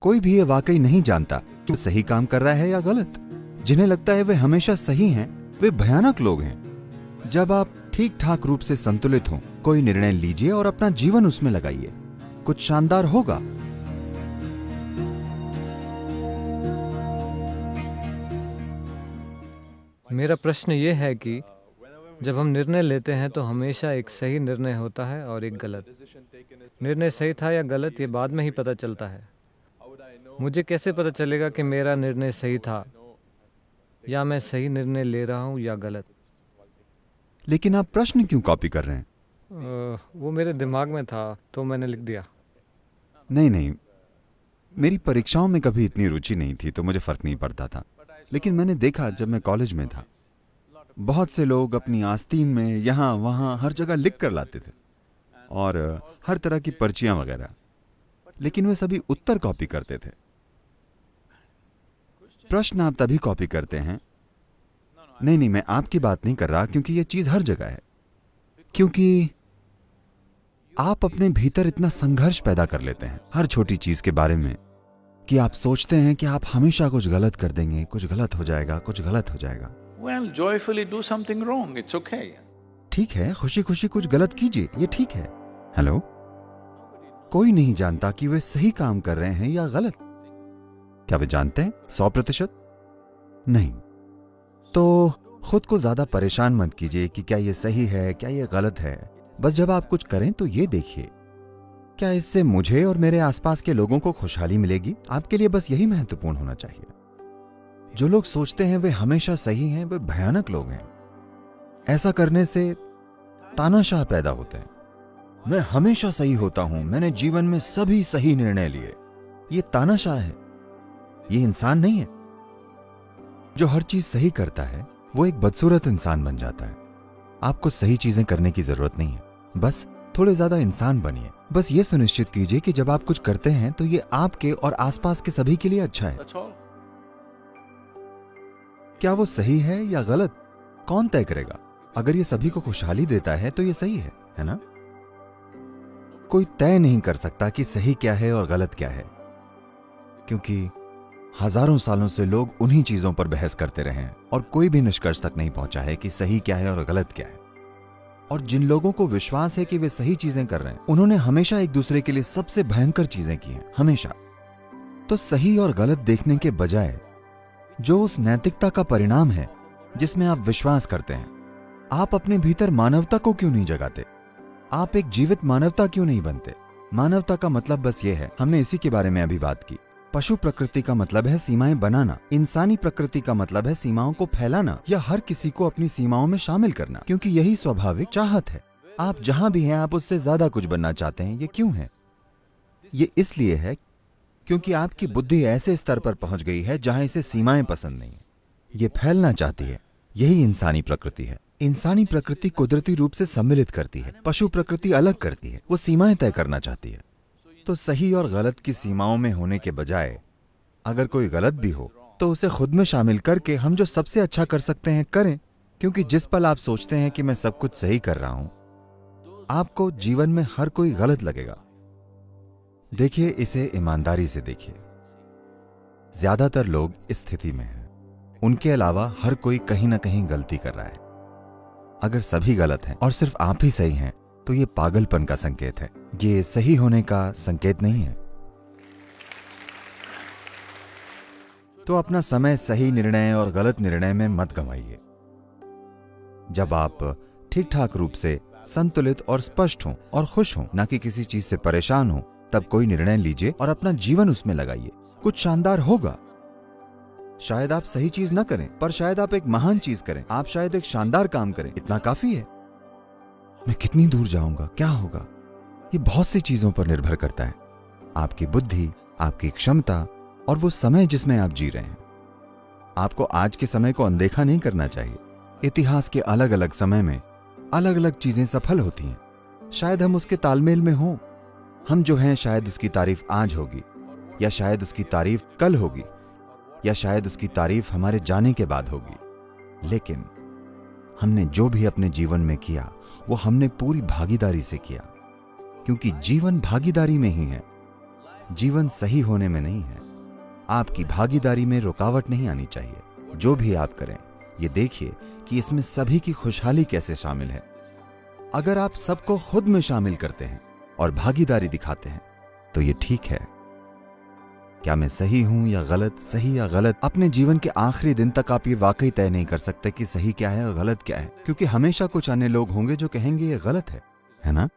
कोई भी ये वाकई नहीं जानता कि वो सही काम कर रहा है या गलत। जिन्हें लगता है वे हमेशा सही हैं, वे भयानक लोग हैं। जब आप ठीक ठाक रूप से संतुलित हों, कोई निर्णय लीजिए और अपना जीवन उसमें लगाइए, कुछ शानदार होगा। मेरा प्रश्न ये है कि जब हम निर्णय लेते हैं तो हमेशा एक सही निर्णय होता है और एक गलत। निर्णय सही था या गलत ये बाद में ही पता चलता है। मुझे कैसे पता चलेगा कि मेरा निर्णय सही था या मैं सही निर्णय ले रहा हूँ या गलत? लेकिन आप प्रश्न क्यों कॉपी कर रहे हैं? वो मेरे दिमाग में था तो मैंने लिख दिया। नहीं, मेरी परीक्षाओं में कभी इतनी रुचि नहीं थी तो मुझे फर्क नहीं पड़ता था। लेकिन मैंने देखा जब मैं कॉलेज में था, बहुत से लोग अपनी आस्तीन में यहाँ वहाँ हर जगह लिख कर लाते थे और हर तरह की पर्चियां वगैरह, लेकिन वे सभी उत्तर कॉपी करते थे। प्रश्न आप तभी कॉपी करते हैं। नहीं, मैं आपकी बात नहीं कर रहा, क्योंकि यह चीज हर जगह है। क्योंकि आप अपने भीतर इतना संघर्ष पैदा कर लेते हैं हर छोटी चीज के बारे में कि आप सोचते हैं कि आप हमेशा कुछ गलत कर देंगे, कुछ गलत हो जाएगा, कुछ गलत हो जाएगा। Well, joyfully do something wrong. It's okay. ठीक है, खुशी खुशी कुछ गलत कीजिए, ये ठीक है। हेलो, कोई नहीं जानता कि वे सही काम कर रहे हैं या गलत। क्या वे जानते हैं 100%? नहीं। तो खुद को ज्यादा परेशान मत कीजिए कि क्या ये सही है, क्या ये गलत है। बस जब आप कुछ करें तो ये देखिए, क्या इससे मुझे और मेरे आसपास के लोगों को खुशहाली मिलेगी? आपके लिए बस यही महत्वपूर्ण होना चाहिए। जो लोग सोचते हैं वे हमेशा सही हैं, वे भयानक लोग हैं। ऐसा करने से तानाशाह पैदा होते हैं। मैं हमेशा सही होता हूं, मैंने जीवन में सभी सही निर्णय लिए। ये तानाशाह है, ये इंसान नहीं है। जो हर चीज सही करता है वो एक बदसूरत इंसान बन जाता है। आपको सही चीजें करने की जरूरत नहीं है, बस थोड़े ज्यादा इंसान बनिए। बस ये सुनिश्चित कीजिए कि जब आप कुछ करते हैं तो ये आपके और आसपास के सभी के लिए अच्छा है। That's all. क्या वो सही है या गलत, कौन तय करेगा? अगर ये सभी को खुशहाली देता है तो ये सही है ना? कोई तय नहीं कर सकता कि सही क्या है और गलत क्या है, क्योंकि हजारों सालों से लोग उन्हीं चीजों पर बहस करते रहे हैं और कोई भी निष्कर्ष तक नहीं पहुंचा है कि सही क्या है और गलत क्या है। और जिन लोगों को विश्वास है कि वे सही चीजें कर रहे हैं, उन्होंने हमेशा एक दूसरे के लिए सबसे भयंकर चीजें की हैं, हमेशा। तो सही और गलत देखने के बजाय जो उस नैतिकता का परिणाम है जिसमें आप विश्वास करते हैं, आप अपने भीतर मानवता को क्यों नहीं जगाते? आप एक जीवित मानवता क्यों नहीं बनते? मानवता का मतलब बस ये है, हमने इसी के बारे में अभी बात की। पशु प्रकृति का मतलब है सीमाएं बनाना, इंसानी प्रकृति का मतलब है सीमाओं को फैलाना या हर किसी को अपनी सीमाओं में शामिल करना, क्योंकि यही स्वाभाविक चाहत है। आप जहां भी हैं आप उससे ज्यादा कुछ बनना चाहते हैं। ये क्यों है? ये इसलिए है क्योंकि आपकी बुद्धि ऐसे स्तर पर पहुंच गई है जहां इसे सीमाएं पसंद नहीं है, ये फैलना चाहती है। यही इंसानी प्रकृति है। इंसानी प्रकृति कुदरती रूप से सम्मिलित करती है, पशु प्रकृति अलग करती है, वो सीमाएं तय करना चाहती है। तो सही और गलत की सीमाओं में होने के बजाय अगर कोई गलत भी हो तो उसे खुद में शामिल करके हम जो सबसे अच्छा कर सकते हैं करें, क्योंकि जिस पल आप सोचते हैं कि मैं सब कुछ सही कर रहा हूं, आपको जीवन में हर कोई गलत लगेगा। देखिए, इसे ईमानदारी से देखिए। ज्यादातर लोग इस स्थिति में हैं, उनके अलावा हर कोई कहीं ना कहीं गलती कर रहा है। अगर सभी गलत हैं और सिर्फ आप ही सही हैं तो ये पागलपन का संकेत है, ये सही होने का संकेत नहीं है। तो अपना समय सही निर्णय और गलत निर्णय में मत गंवाइए। जब आप ठीक ठाक रूप से संतुलित और स्पष्ट हों और खुश हों, ना कि किसी चीज से परेशान हों, तब कोई निर्णय लीजिए और अपना जीवन उसमें लगाइए, कुछ शानदार होगा। शायद आप सही चीज न करें, पर शायद आप एक महान चीज करें। आप शायद एक शानदार काम करें, इतना काफी है। मैं कितनी दूर जाऊंगा, क्या होगा, ये बहुत सी चीजों पर निर्भर करता है। आपकी बुद्धि, आपकी क्षमता और वो समय जिसमें आप जी रहे हैं। आपको आज के समय को अनदेखा नहीं करना चाहिए। इतिहास के अलग अलग समय में अलग अलग चीजें सफल होती हैं। शायद हम उसके तालमेल में हों। हम जो हैं शायद उसकी तारीफ आज होगी, या शायद उसकी तारीफ कल होगी, या शायद उसकी तारीफ हमारे जाने के बाद होगी। लेकिन हमने जो भी अपने जीवन में किया वो हमने पूरी भागीदारी से किया, क्योंकि जीवन भागीदारी में ही है। जीवन सही होने में नहीं है। आपकी भागीदारी में रुकावट नहीं आनी चाहिए। जो भी आप करें, ये देखिए कि इसमें सभी की खुशहाली कैसे शामिल है। अगर आप सबको खुद में शामिल करते हैं और भागीदारी दिखाते हैं तो ये ठीक है। क्या मैं सही हूं या गलत, सही या गलत, अपने जीवन के आखिरी दिन तक आप ये वाकई तय नहीं कर सकते कि सही क्या है और गलत क्या है, क्योंकि हमेशा कुछ अन्य लोग होंगे जो कहेंगे ये गलत है ना?